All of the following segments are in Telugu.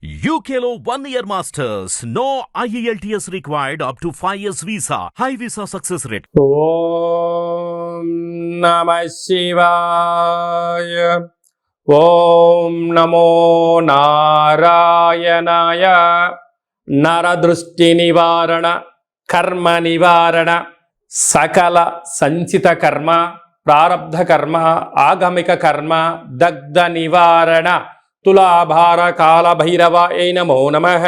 UKLO 1 year masters. No IELTS required up to 5 years visa. High visa success rate. ఓం నమః శివాయ. ఓం నమో నారాయణాయ. నరదృష్టి నివారణ, కర్మ నివారణ, సకల సంచిత కర్మ, ప్రారబ్ధ కర్మ, ఆగమిక కర్మ, దగ్ధ నివారణ, తులాభార కాల భైరవాయ నమో నమః.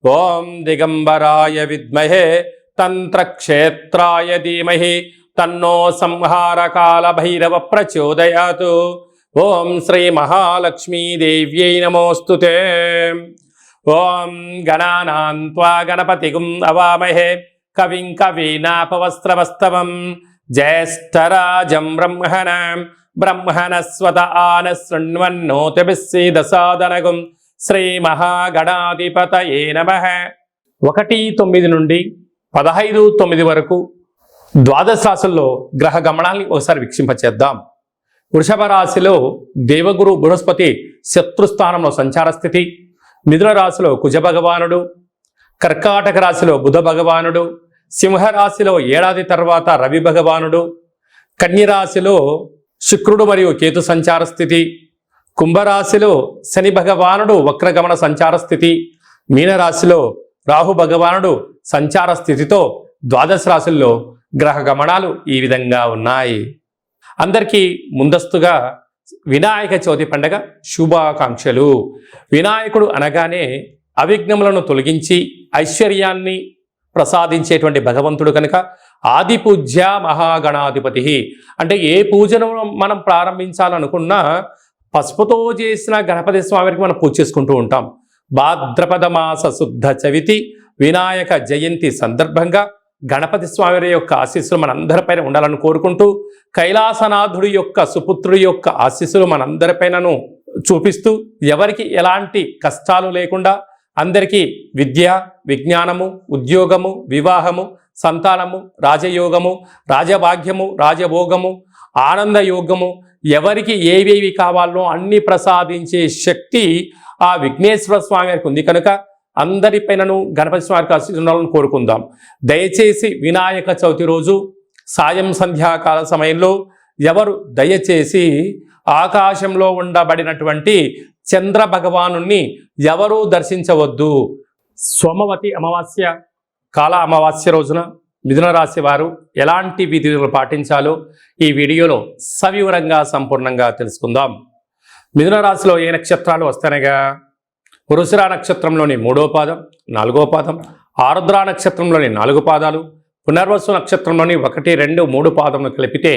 ఓం దిగంబరాయ విద్మహే తంత్రక్షేత్రాయ ధీమహి తన్నో సంహార కాల భైరవ ప్రచోదయాతు. ఓం శ్రీ మహాలక్ష్మీదేవ్యై నమోస్తుతే. ఓం గణానాం త్వా గణపతిగుం అవామహే కవిం కవీనాపవస్త్రవస్తవం జ్యేష్ఠరాజం బ్రహ్మణస్వత ఆన శృణ్వన్నోతిభిస్సీదసాదనగుం. శ్రీ మహాగణాధిపతయే నమః. 1-9 నుండి 15-9 వరకు ద్వాదశ రాశుల్లో గ్రహ గమనాల్ని ఒకసారి వీక్షింపచేద్దాం. వృషభ రాశిలో దేవగురు బృహస్పతి శత్రుస్థానంలో సంచార స్థితి, మిథున రాశిలో కుజ భగవానుడు, కర్కాటక రాశిలో బుధ భగవానుడు, సింహరాశిలో ఏడాది తర్వాత రవి భగవానుడు, కన్యరాశిలో శుక్రుడు మరియు కేతు సంచార స్థితి, కుంభరాశిలో శని భగవానుడు వక్రగమన సంచార స్థితి, మీనరాశిలో రాహు భగవానుడు సంచార స్థితితో ద్వాదశ రాశుల్లో గ్రహ గమనాలు ఈ విధంగా ఉన్నాయి. అందరికీ ముందస్తుగా వినాయక చవితి పండగ శుభాకాంక్షలు. వినాయకుడు అనగానే అవిఘ్నములను తొలగించి ఐశ్వర్యాన్ని ప్రసాదించేటువంటి భగవంతుడు కనుక ఆది పూజ్య మహాగణాధిపతి. అంటే ఏ పూజను మనం ప్రారంభించాలనుకున్నా పసుపుతో చేసిన గణపతి స్వామికి మనం పూజ చేసుకుంటూ ఉంటాం. భాద్రపద మాస శుద్ధ చవితి వినాయక జయంతి సందర్భంగా గణపతి స్వామి యొక్క ఆశీస్సులు మనందరిపైన ఉండాలని కోరుకుంటూ, కైలాసనాథుడి యొక్క సుపుత్రుడి యొక్క ఆశీస్సులు మనందరిపైనను చూపిస్తూ, ఎవరికి ఎలాంటి కష్టాలు లేకుండా అందరికీ విద్య, విజ్ఞానము, ఉద్యోగము, వివాహము, సంతానము, రాజయోగము, రాజభాగ్యము, రాజభోగము, ఆనందయోగము, ఎవరికి ఏవేవి కావాలో అన్ని ప్రసాదించే శక్తి ఆ విఘ్నేశ్వర స్వామి వారికి ఉంది కనుక అందరిపైనను గణపతి స్వామికి ఆశీర్వాదాలను కోరుకుందాం. దయచేసి వినాయక చవితి రోజు సాయం సంధ్యాకాల సమయంలో ఎవరు దయచేసి ఆకాశంలో ఉండబడినటువంటి చంద్ర భగవాను ఎవరూ దర్శించవద్దు. సోమవతి అమావాస్య, కాల అమావాస్య రోజున మిథున రాశి వారు ఎలాంటి విధులు పాటించాలో ఈ వీడియోలో సవివరంగా సంపూర్ణంగా తెలుసుకుందాం. మిథున రాశిలో ఏ నక్షత్రాలు వస్తానగా, వృషిర నక్షత్రంలోని 3వ పాదం, 4వ పాదం, ఆరుద్ర నక్షత్రంలోని 4 పాదాలు, పునర్వసు నక్షత్రంలోని 1, 2, 3 పాదములు కలిపితే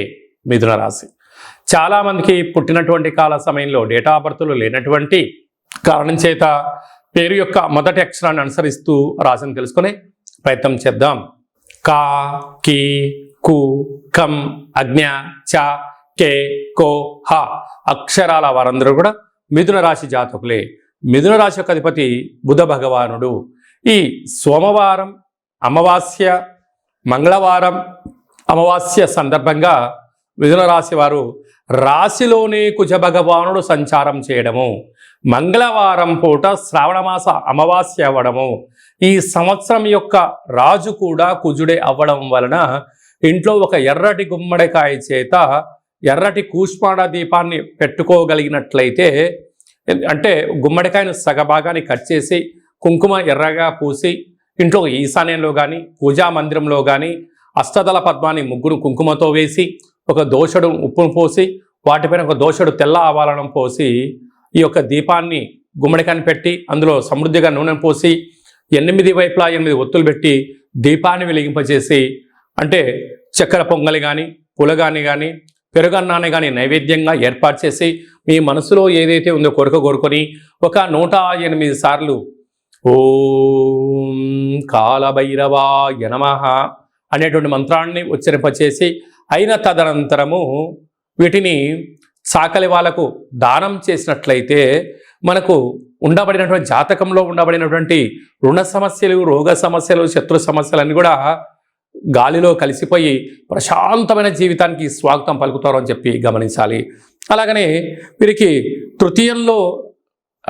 మిథున రాశి. చాలామందికి పుట్టినటువంటి కాల సమయంలో డేటా ఆఫ్ బర్త్లు లేనటువంటి కారణం చేత పేరు యొక్క మొదటి అక్షరాన్ని అనుసరిస్తూ రాశిని తెలుసుకునే ప్రయత్నం చేద్దాం. కా, కి, కు, కం, అజ్ఞ, చ, కే, కో, హ అక్షరాల వారందరూ కూడా మిథున రాశి జాతకులే. మిథున రాశి యొక్క అధిపతి బుధ భగవానుడు. ఈ సోమవారం అమావాస్య, మంగళవారం అమావాస్య సందర్భంగా మిథున రాశి వారు రాశిలోనే కుజ భగవానుడు సంచారం చేయడము, మంగళవారం పూట శ్రావణమాస అమావాస్య అవ్వడము, ఈ సంవత్సరం యొక్క రాజు కూడా కుజుడే అవ్వడం వలన ఇంట్లో ఒక ఎర్రటి గుమ్మడికాయ చేత ఎర్రటి కూష్మాండ దీపాన్ని పెట్టుకోగలిగినట్లయితే, అంటే గుమ్మడికాయను సగభాగాన్ని కట్ చేసి కుంకుమ ఎర్రగా పూసి ఇంట్లో ఈశాన్యంలో కానీ పూజా మందిరంలో కానీ అష్టదళ పద్మాన్ని ముగ్గురు కుంకుమతో వేసి ఒక దోషడు ఉప్పును పోసి వాటిపైన ఒక దోషడు తెల్ల ఆవాలను పోసి ఈ యొక్క దీపాన్ని గుమ్మడికాయని పెట్టి అందులో సమృద్ధిగా నూనెను పోసి 8 వైపులా 8 ఒత్తులు పెట్టి దీపాన్ని వెలిగింపచేసి, అంటే చక్కెర పొంగలి కానీ పులగాని కానీ పెరుగన్నాన్ని కానీ నైవేద్యంగా ఏర్పాటు చేసి మీ మనసులో ఏదైతే ఉందో కోరుకొని ఒక 108 సార్లు ఓం కాలభైరవాయ నమః అనేటువంటి మంత్రాన్ని ఉచ్చరింపచేసి అయిన తదనంతరము వీటిని సాకలి వాళ్ళకు దానం చేసినట్లయితే మనకు ఉండబడినటువంటి జాతకంలో ఉండబడినటువంటి రుణ సమస్యలు, రోగ సమస్యలు, శత్రు సమస్యలన్నీ కూడా గాలిలో కలిసిపోయి ప్రశాంతమైన జీవితానికి స్వాగతం పలుకుతారు అని చెప్పి గమనించాలి. అలాగనే వీరికి తృతీయంలో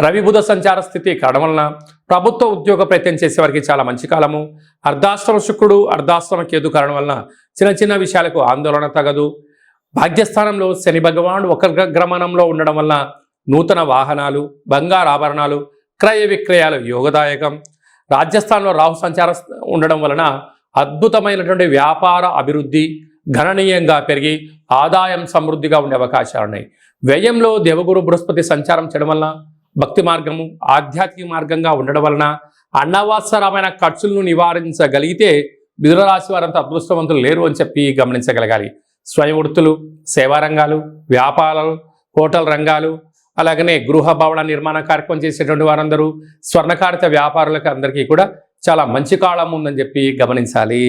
రవి బుధ సంచార స్థితి కావడం వలన ప్రభుత్వ ఉద్యోగ ప్రయత్నం చేసే వారికి చాలా మంచి కాలము. అర్ధాష్టమ శుక్రుడు అర్ధాష్టమ కేతు కారణం వలన చిన్న చిన్న విషయాలకు ఆందోళన తగదు. భాగ్యస్థానంలో శని భగవానుడు వక్రగమనంలో ఉండడం వలన నూతన వాహనాలు, బంగారు ఆభరణాలు, క్రయ విక్రయాలు యోగదాయకం. రాజ్యస్థానంలో రాహు సంచారం ఉండడం వలన అద్భుతమైనటువంటి వ్యాపార అభివృద్ధి గణనీయంగా పెరిగి ఆదాయం సమృద్ధిగా ఉండే అవకాశాలు ఉన్నాయి. వ్యయంలో దేవగురు బృహస్పతి సంచారం చేయడం వలన భక్తి మార్గము ఆధ్యాత్మిక మార్గంగా ఉండడం వలన అనవసరమైన ఖర్చులను నివారించగలిగితే మిథున రాశి వారంతా అదృష్టవంతులు లేరు అని చెప్పి గమనించగలగాలి. స్వయం వృత్తులు, సేవా రంగాలు, వ్యాపారాలు, హోటల్ రంగాలు, అలాగనే గృహ భవన నిర్మాణ కార్యక్రమం చేసేటువంటి వారందరూ, స్వర్ణకారిత వ్యాపారులకు అందరికీ కూడా చాలా మంచి కాలం ఉందని చెప్పి గమనించాలి.